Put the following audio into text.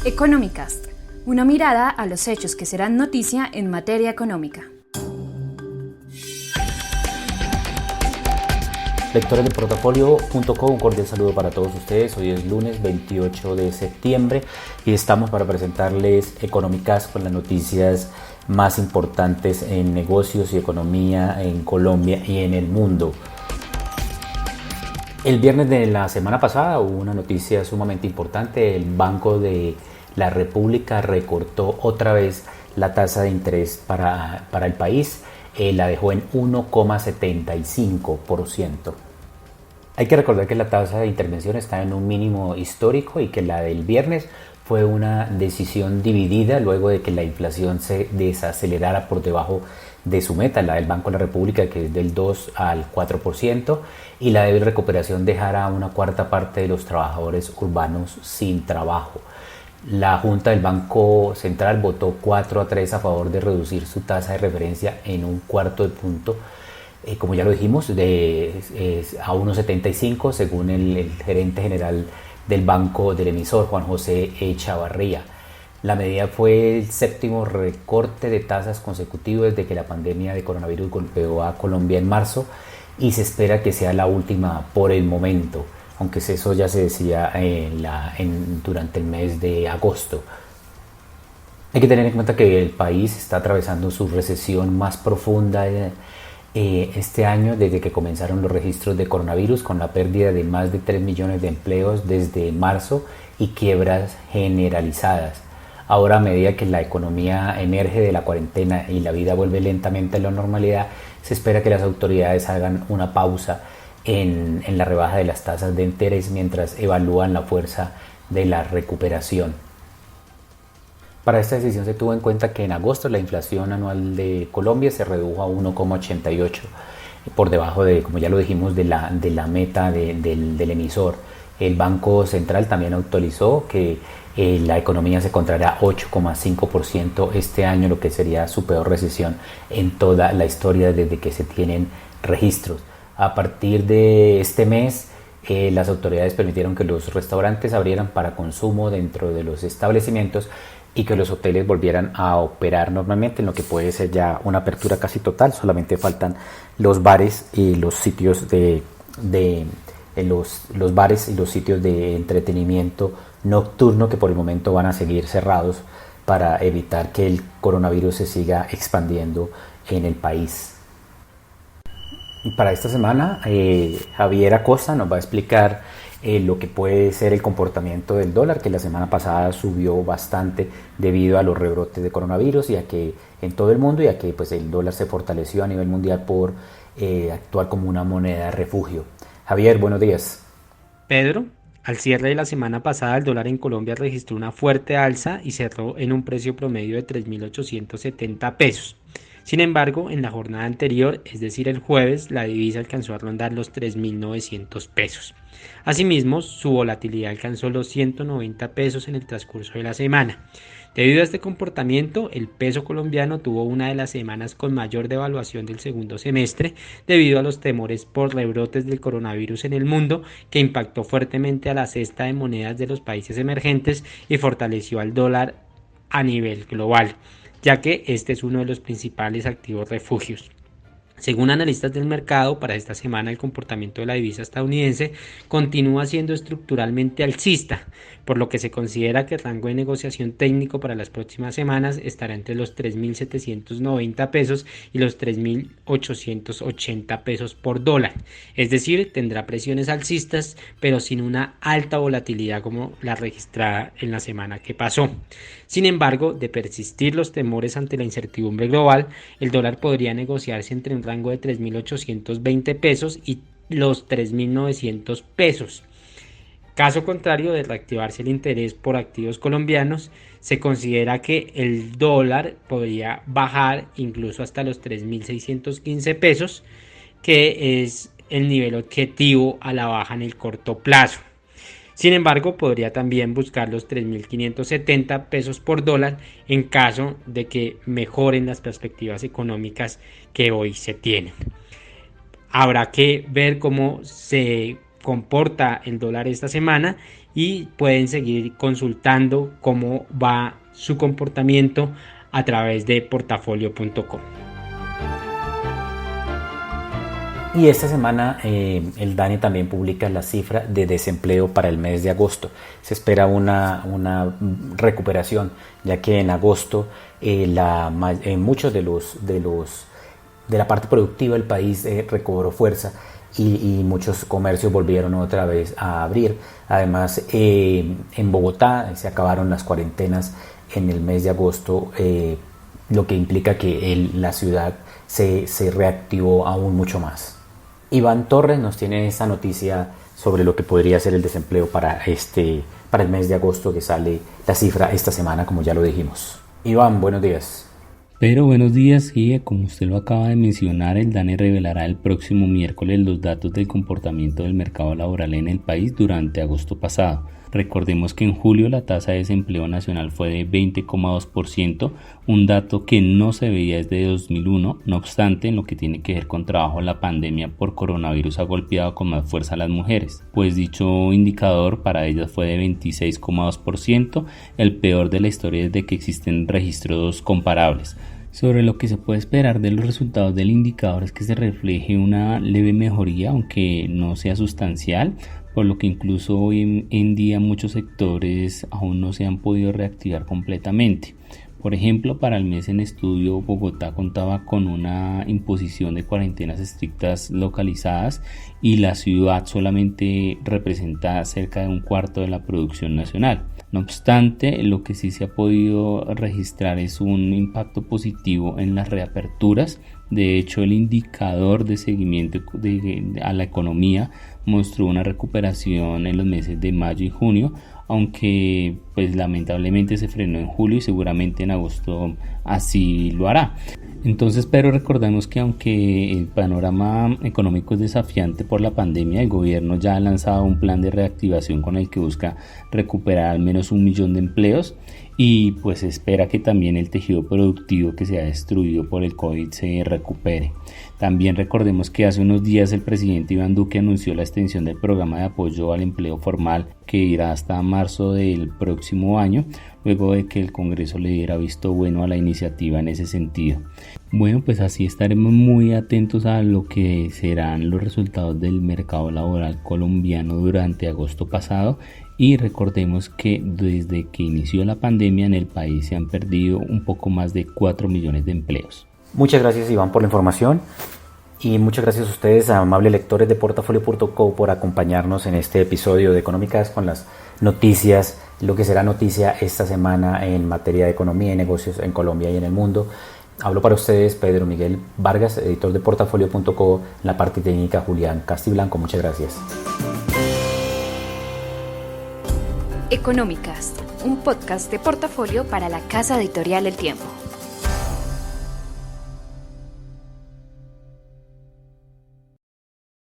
Economicast, una mirada a los hechos que serán noticia en materia económica. Lectores de Portafolio.co, un cordial saludo para todos ustedes. Hoy es lunes 28 de septiembre y estamos para presentarles Economicast con las noticias más importantes en negocios y economía en Colombia y en el mundo. El viernes de la semana pasada hubo una noticia sumamente importante. El Banco de la República recortó otra vez la tasa de interés para el país. La dejó en 1,75%. Hay que recordar que la tasa de intervención está en un mínimo histórico y que la del viernes fue una decisión dividida luego de que la inflación se desacelerara por debajo de su meta, la del Banco de la República, que es del 2 al 4%, y la débil recuperación dejara a una cuarta parte de los trabajadores urbanos sin trabajo. La Junta del Banco Central votó 4-3 a favor de reducir su tasa de referencia en un cuarto de punto, como ya lo dijimos, a 1,75 según el gerente general del banco del emisor, Juan José Echavarría. La medida fue el séptimo recorte de tasas consecutivo desde que la pandemia de coronavirus golpeó a Colombia en marzo y se espera que sea la última por el momento, aunque eso ya se decía durante el mes de agosto. Hay que tener en cuenta que el país está atravesando su recesión más profunda este año desde que comenzaron los registros de coronavirus, con la pérdida de más de 3 millones de empleos desde marzo y quiebras generalizadas. Ahora, a medida que la economía emerge de la cuarentena y la vida vuelve lentamente a la normalidad, se espera que las autoridades hagan una pausa en la rebaja de las tasas de interés mientras evalúan la fuerza de la recuperación. Para esta decisión se tuvo en cuenta que en agosto la inflación anual de Colombia se redujo a 1,88, por debajo de, como ya lo dijimos, de la meta del emisor. El Banco Central también autorizó que la economía se contraerá 8,5% este año, lo que sería su peor recesión en toda la historia desde que se tienen registros. A partir de este mes, las autoridades permitieron que los restaurantes abrieran para consumo dentro de los establecimientos y que los hoteles volvieran a operar normalmente, en lo que puede ser ya una apertura casi total. Solamente faltan los bares y los sitios los bares y los sitios de entretenimiento nocturno, que por el momento van a seguir cerrados para evitar que el coronavirus se siga expandiendo en el país. Para esta semana, Javier Acosta nos va a explicar lo que puede ser el comportamiento del dólar, que la semana pasada subió bastante debido a los rebrotes de coronavirus y a que en todo el mundo, y a que pues, el dólar se fortaleció a nivel mundial por actuar como una moneda de refugio. Javier, buenos días. Pedro, al cierre de la semana pasada, el dólar en Colombia registró una fuerte alza y cerró en un precio promedio de 3.870 pesos. Sin embargo, en la jornada anterior, es decir, el jueves, la divisa alcanzó a rondar los 3.900 pesos. Asimismo, su volatilidad alcanzó los 190 pesos en el transcurso de la semana. Debido a este comportamiento, el peso colombiano tuvo una de las semanas con mayor devaluación del segundo semestre debido a los temores por rebrotes del coronavirus en el mundo, que impactó fuertemente a la cesta de monedas de los países emergentes y fortaleció al dólar a nivel global, ya que este es uno de los principales activos refugios. Según analistas del mercado, para esta semana el comportamiento de la divisa estadounidense continúa siendo estructuralmente alcista, por lo que se considera que el rango de negociación técnico para las próximas semanas estará entre los 3.790 pesos y los 3.880 pesos por dólar. Es decir, tendrá presiones alcistas, pero sin una alta volatilidad como la registrada en la semana que pasó. Sin embargo, de persistir los temores ante la incertidumbre global, el dólar podría negociarse entre un rango de 3.820 pesos y los 3.900 pesos. Caso contrario, de reactivarse el interés por activos colombianos, se considera que el dólar podría bajar incluso hasta los 3.615 pesos, que es el nivel objetivo a la baja en el corto plazo. Sin embargo, podría también buscar los 3.570 pesos por dólar en caso de que mejoren las perspectivas económicas que hoy se tienen. Habrá que ver cómo se comporta el dólar esta semana y pueden seguir consultando cómo va su comportamiento a través de portafolio.com. Y esta semana el DANE también publica la cifra de desempleo para el mes de agosto. Se espera una recuperación, ya que en agosto muchos de la parte productiva del país recobró fuerza y muchos comercios volvieron otra vez a abrir. Además, en Bogotá se acabaron las cuarentenas en el mes de agosto, lo que implica que la ciudad se reactivó aún mucho más. Iván Torres nos tiene esta noticia sobre lo que podría ser el desempleo para el mes de agosto, que sale la cifra esta semana, como ya lo dijimos. Iván, buenos días. Pero buenos días, sí, como usted lo acaba de mencionar, el DANE revelará el próximo miércoles los datos del comportamiento del mercado laboral en el país durante agosto pasado. Recordemos que en julio la tasa de desempleo nacional fue de 20,2%, un dato que no se veía desde 2001. No obstante, en lo que tiene que ver con trabajo, la pandemia por coronavirus ha golpeado con más fuerza a las mujeres, pues dicho indicador para ellas fue de 26,2%, el peor de la historia desde que existen registros comparables. Sobre lo que se puede esperar de los resultados del indicador es que se refleje una leve mejoría, aunque no sea sustancial, por lo que incluso hoy en día muchos sectores aún no se han podido reactivar completamente. Por ejemplo, para el mes en estudio, Bogotá contaba con una imposición de cuarentenas estrictas localizadas y la ciudad solamente representa cerca de un cuarto de la producción nacional. No obstante, lo que sí se ha podido registrar es un impacto positivo en las reaperturas. De hecho, el indicador de seguimiento a la economía mostró una recuperación en los meses de mayo y junio, aunque pues lamentablemente se frenó en julio y seguramente en agosto así lo hará. Entonces, pero recordemos que aunque el panorama económico es desafiante por la pandemia, el gobierno ya ha lanzado un plan de reactivación con el que busca recuperar al menos 1 millón de empleos y pues espera que también el tejido productivo que se ha destruido por el COVID se recupere. También recordemos que hace unos días el presidente Iván Duque anunció la extensión del programa de apoyo al empleo formal que irá hasta marzo del próximo año, luego de que el Congreso le diera visto bueno a la iniciativa en ese sentido. Bueno, pues así estaremos muy atentos a lo que serán los resultados del mercado laboral colombiano durante agosto pasado. Y recordemos que desde que inició la pandemia en el país se han perdido un poco más de 4 millones de empleos. Muchas gracias, Iván, por la información y muchas gracias a ustedes, amables lectores de Portafolio.co, por acompañarnos en este episodio de Económicas con las noticias, lo que será noticia esta semana en materia de economía y negocios en Colombia y en el mundo. Hablo para ustedes Pedro Miguel Vargas, editor de Portafolio.co, en la parte técnica Julián Castiblanco. Muchas gracias. Económicas, un podcast de Portafolio para la casa editorial El Tiempo.